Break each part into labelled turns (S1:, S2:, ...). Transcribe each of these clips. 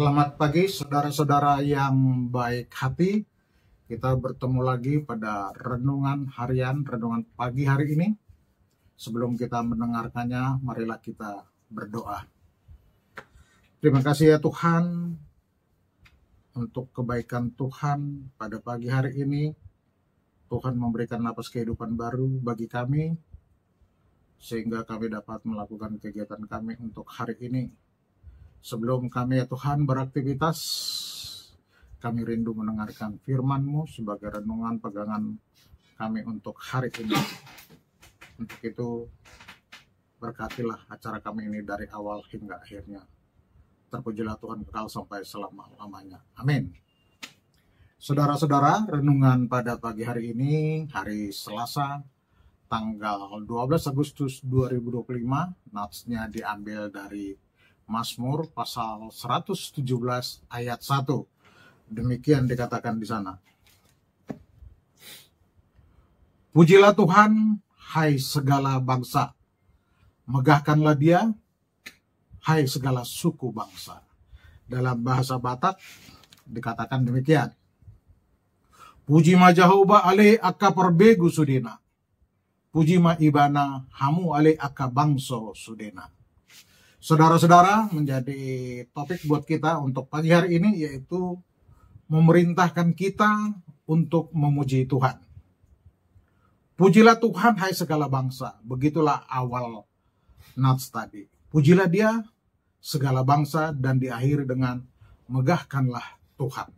S1: Selamat pagi saudara-saudara yang baik hati. Kita bertemu lagi pada renungan harian, renungan pagi hari ini. Sebelum kita mendengarkannya, marilah kita berdoa. Terima kasih ya Tuhan untuk kebaikan Tuhan pada pagi hari ini. Tuhan memberikan napas kehidupan baru bagi kami, sehingga kami dapat melakukan kegiatan kami untuk hari ini. Sebelum kami ya Tuhan beraktivitas, kami rindu mendengarkan firman-Mu sebagai renungan pegangan kami untuk hari ini. Untuk itu, berkatilah acara kami ini dari awal hingga akhirnya. Terpujilah Tuhan kekal sampai selama-lamanya. Amin. Saudara-saudara, renungan pada pagi hari ini, hari Selasa, tanggal 12 Agustus 2025, natsnya diambil dari Mazmur pasal 117 ayat 1. Demikian dikatakan di sana. Pujilah Tuhan, hai segala bangsa. Megahkanlah Dia, hai segala suku bangsa. Dalam bahasa Batak dikatakan demikian. Puji ma Jehovah ale aka perbegu sudena. Puji ma ibana hamu ale aka bangso sudena. Saudara-saudara, menjadi topik buat kita untuk pagi hari ini yaitu memerintahkan kita untuk memuji Tuhan. Pujilah Tuhan hai segala bangsa. Begitulah awal nats tadi. Pujilah Dia segala bangsa dan diakhiri dengan megahkanlah Tuhan.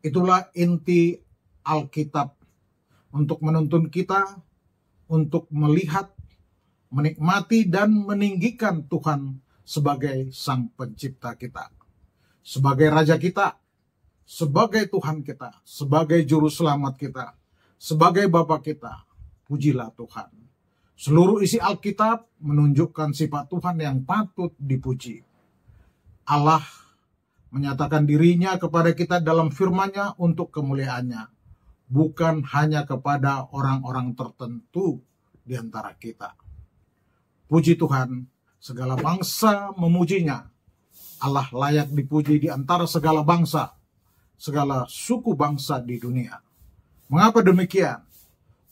S1: Itulah inti Alkitab untuk menuntun kita untuk melihat, menikmati dan meninggikan Tuhan sebagai Sang Pencipta kita, sebagai Raja kita, sebagai Tuhan kita, sebagai Juru Selamat kita, sebagai Bapa kita. Pujilah Tuhan. Seluruh isi Alkitab menunjukkan sifat Tuhan yang patut dipuji. Allah menyatakan dirinya kepada kita dalam firman-Nya untuk kemuliaan-Nya, bukan hanya kepada orang-orang tertentu di antara kita. Puji Tuhan, segala bangsa memujinya. Allah layak dipuji di antara segala bangsa, segala suku bangsa di dunia. Mengapa demikian?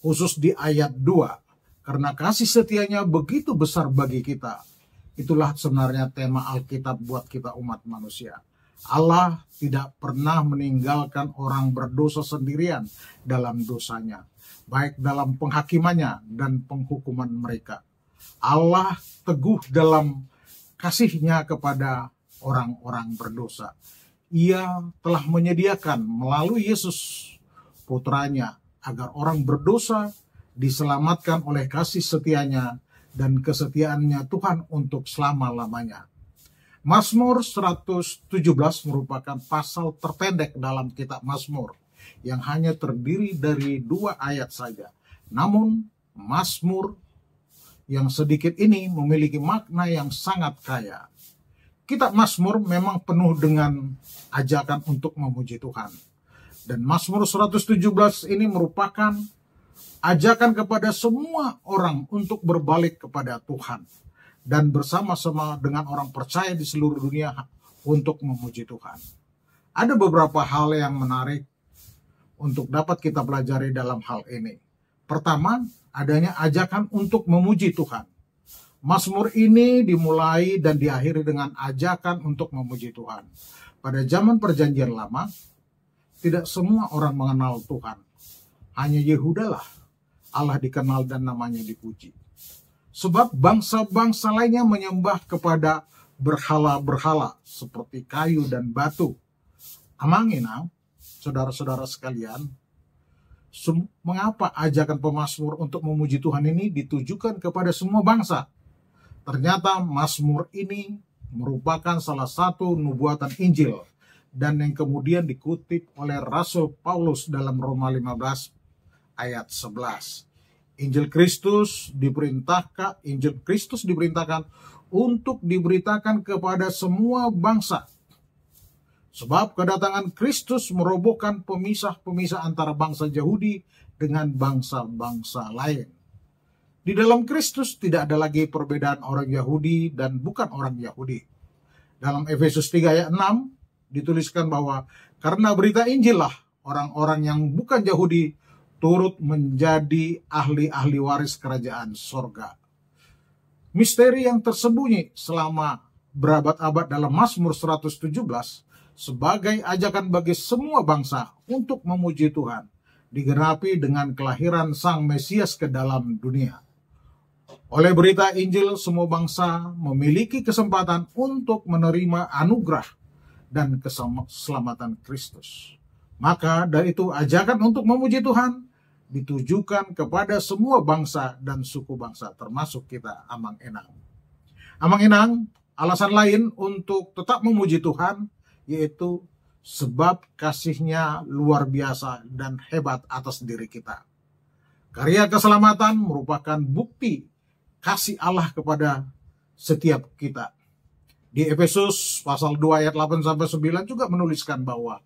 S1: Khusus di ayat 2, karena kasih setianya begitu besar bagi kita. Itulah sebenarnya tema Alkitab buat kita umat manusia. Allah tidak pernah meninggalkan orang berdosa sendirian dalam dosanya, baik dalam penghakimannya dan penghukuman mereka. Allah teguh dalam kasih-Nya kepada orang-orang berdosa. Ia telah menyediakan melalui Yesus putranya agar orang berdosa diselamatkan oleh kasih setia-Nya dan kesetiaannya Tuhan untuk selama-lamanya. Mazmur 117 merupakan pasal terpendek dalam kitab Mazmur yang hanya terdiri dari 2 ayat saja. Namun Mazmur yang sedikit ini memiliki makna yang sangat kaya. Kitab Mazmur memang penuh dengan ajakan untuk memuji Tuhan. Dan Mazmur 117 ini merupakan ajakan kepada semua orang untuk berbalik kepada Tuhan. Dan bersama-sama dengan orang percaya di seluruh dunia untuk memuji Tuhan. Ada beberapa hal yang menarik untuk dapat kita pelajari dalam hal ini. Pertama, adanya ajakan untuk memuji Tuhan. Mazmur ini dimulai dan diakhiri dengan ajakan untuk memuji Tuhan. Pada zaman Perjanjian Lama, tidak semua orang mengenal Tuhan. Hanya Yehuda lah Allah dikenal dan namanya dipuji. Sebab bangsa-bangsa lainnya menyembah kepada berhala-berhala seperti kayu dan batu. Amangina, saudara-saudara sekalian, mengapa ajakan pemazmur untuk memuji Tuhan ini ditujukan kepada semua bangsa? Ternyata Mazmur ini merupakan salah satu nubuatan Injil dan yang kemudian dikutip oleh Rasul Paulus dalam Roma 15 ayat 11. Injil Kristus diperintahkan untuk diberitakan kepada semua bangsa. Sebab kedatangan Kristus merobohkan pemisah-pemisah antara bangsa Yahudi dengan bangsa-bangsa lain. Di dalam Kristus tidak ada lagi perbedaan orang Yahudi dan bukan orang Yahudi. Dalam Efesus 3 ayat 6 dituliskan bahwa karena berita Injil lah orang-orang yang bukan Yahudi turut menjadi ahli-ahli waris kerajaan sorga. Misteri yang tersembunyi selama berabad-abad dalam Mazmur 117 sebagai ajakan bagi semua bangsa untuk memuji Tuhan digenapi dengan kelahiran Sang Mesias ke dalam dunia. Oleh berita Injil, semua bangsa memiliki kesempatan untuk menerima anugerah dan keselamatan Kristus. Maka dari itu ajakan untuk memuji Tuhan ditujukan kepada semua bangsa dan suku bangsa, termasuk kita Amang Enang. Amang Enang, alasan lain untuk tetap memuji Tuhan, yaitu sebab kasih-Nya luar biasa dan hebat atas diri kita. Karya keselamatan merupakan bukti kasih Allah kepada setiap kita. Di Efesus pasal 2 ayat 8-9 juga menuliskan bahwa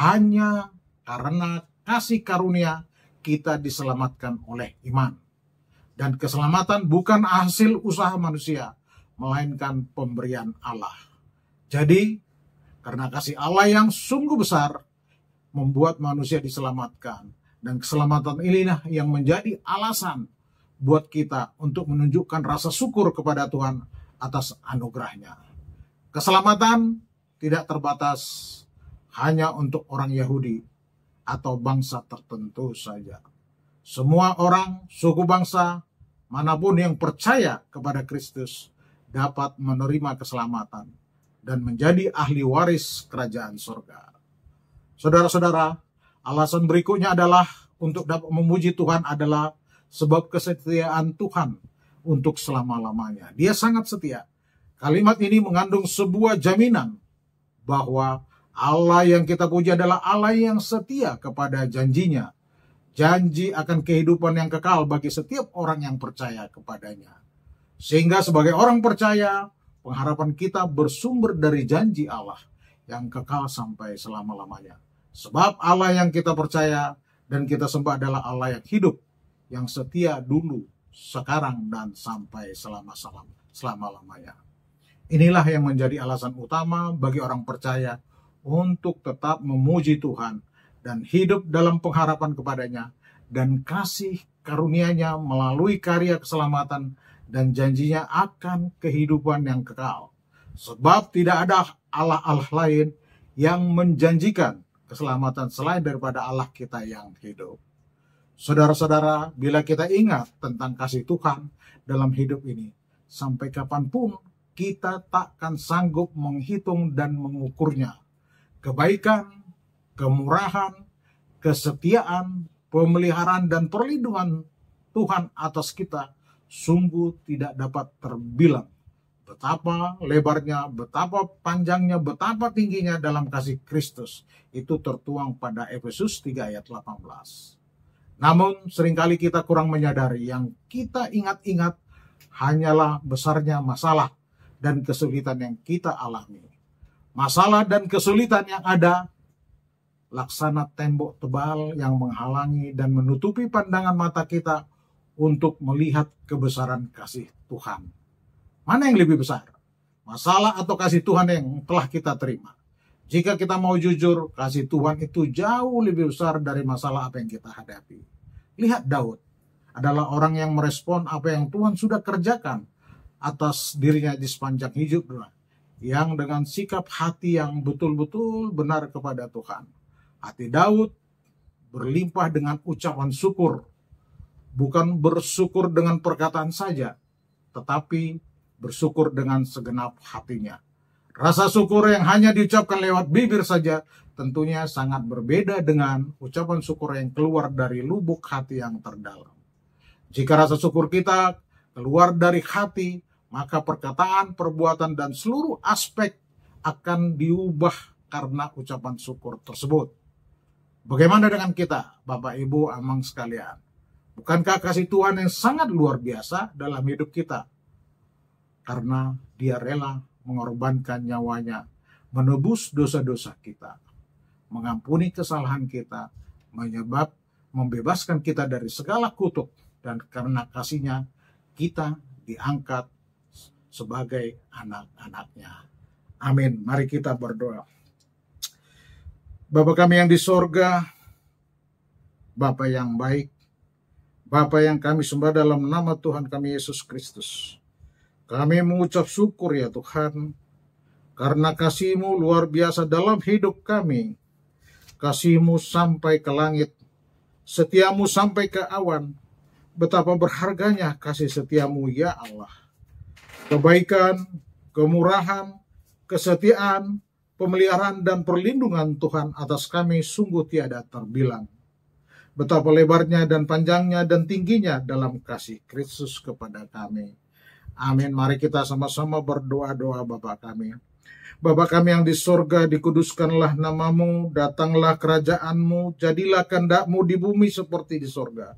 S1: hanya karena kasih karunia kita diselamatkan oleh iman. Dan keselamatan bukan hasil usaha manusia, melainkan pemberian Allah. Jadi, karena kasih Allah yang sungguh besar membuat manusia diselamatkan. Dan keselamatan inilah yang menjadi alasan buat kita untuk menunjukkan rasa syukur kepada Tuhan atas anugerah-Nya. Keselamatan tidak terbatas hanya untuk orang Yahudi atau bangsa tertentu saja. Semua orang, suku bangsa, manapun yang percaya kepada Kristus dapat menerima keselamatan dan menjadi ahli waris kerajaan surga. Saudara-saudara, alasan berikutnya adalah untuk dapat memuji Tuhan adalah sebab kesetiaan Tuhan untuk selama-lamanya. Dia sangat setia. Kalimat ini mengandung sebuah jaminan bahwa Allah yang kita puji adalah Allah yang setia kepada janjinya. Janji akan kehidupan yang kekal bagi setiap orang yang percaya kepadanya. Sehingga sebagai orang percaya, pengharapan kita bersumber dari janji Allah yang kekal sampai selama-lamanya. Sebab Allah yang kita percaya dan kita sembah adalah Allah yang hidup, yang setia dulu, sekarang, dan sampai selama-lamanya. Inilah yang menjadi alasan utama bagi orang percaya untuk tetap memuji Tuhan dan hidup dalam pengharapan kepadanya dan kasih karunia-Nya melalui karya keselamatan dan janjinya akan kehidupan yang kekal. Sebab tidak ada Allah-Allah lain yang menjanjikan keselamatan selain daripada Allah kita yang hidup. Saudara-saudara, bila kita ingat tentang kasih Tuhan dalam hidup ini, sampai kapanpun kita takkan sanggup menghitung dan mengukurnya. Kebaikan, kemurahan, kesetiaan, pemeliharaan, dan perlindungan Tuhan atas kita sungguh tidak dapat terbilang. Betapa lebarnya, betapa panjangnya, betapa tingginya dalam kasih Kristus. Itu tertuang pada Efesus 3 ayat 18. Namun seringkali kita kurang menyadari yang kita ingat-ingat hanyalah besarnya masalah dan kesulitan yang kita alami. Masalah dan kesulitan yang ada laksana tembok tebal yang menghalangi dan menutupi pandangan mata kita untuk melihat kebesaran kasih Tuhan. Mana yang lebih besar? Masalah atau kasih Tuhan yang telah kita terima? Jika kita mau jujur, kasih Tuhan itu jauh lebih besar dari masalah apa yang kita hadapi. Lihat Daud adalah orang yang merespon apa yang Tuhan sudah kerjakan atas dirinya di sepanjang hidupnya, yang dengan sikap hati yang betul-betul benar kepada Tuhan. Hati Daud berlimpah dengan ucapan syukur, bukan bersyukur dengan perkataan saja, tetapi bersyukur dengan segenap hatinya. Rasa syukur yang hanya diucapkan lewat bibir saja tentunya sangat berbeda dengan ucapan syukur yang keluar dari lubuk hati yang terdalam. Jika rasa syukur kita keluar dari hati, maka perkataan, perbuatan, dan seluruh aspek akan diubah karena ucapan syukur tersebut. Bagaimana dengan kita, Bapak, Ibu, Amang sekalian? Bukankah kasih Tuhan yang sangat luar biasa dalam hidup kita? Karena Dia rela mengorbankan nyawanya, menebus dosa-dosa kita, mengampuni kesalahan kita, membebaskan kita dari segala kutuk, dan karena kasih-Nya kita diangkat sebagai anak-anaknya. Amin. Mari kita berdoa. Bapa kami yang di sorga, Bapa yang baik, Bapa yang kami sembah dalam nama Tuhan kami Yesus Kristus. Kami mengucap syukur ya Tuhan, karena kasih-Mu luar biasa dalam hidup kami. Kasih-Mu sampai ke langit, setia-Mu sampai ke awan. Betapa berharganya kasih setia-Mu ya Allah. Kebaikan, kemurahan, kesetiaan, pemeliharaan dan perlindungan Tuhan atas kami sungguh tiada terbilang. Betapa lebarnya dan panjangnya dan tingginya dalam kasih Kristus kepada kami. Amin. Mari kita sama-sama berdoa-doa Bapa kami. Bapa kami yang di sorga, dikuduskanlah nama-Mu, datanglah kerajaan-Mu, jadilah kehendak-Mu di bumi seperti di sorga.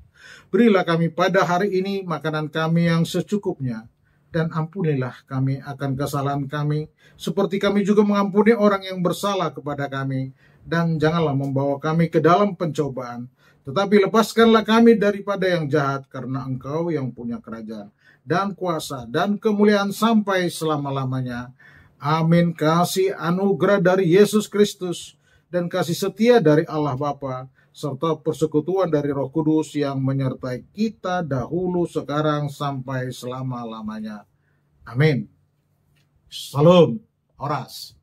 S1: Berilah kami pada hari ini makanan kami yang secukupnya, dan ampunilah kami akan kesalahan kami, seperti kami juga mengampuni orang yang bersalah kepada kami. Dan janganlah membawa kami ke dalam pencobaan, tetapi lepaskanlah kami daripada yang jahat, karena Engkau yang punya kerajaan, dan kuasa, dan kemuliaan sampai selama-lamanya. Amin. Kasih anugerah dari Yesus Kristus, dan kasih setia dari Allah Bapa, serta persekutuan dari Roh Kudus yang menyertai kita dahulu, sekarang, sampai selama-lamanya. Amin. Shalom. Horas.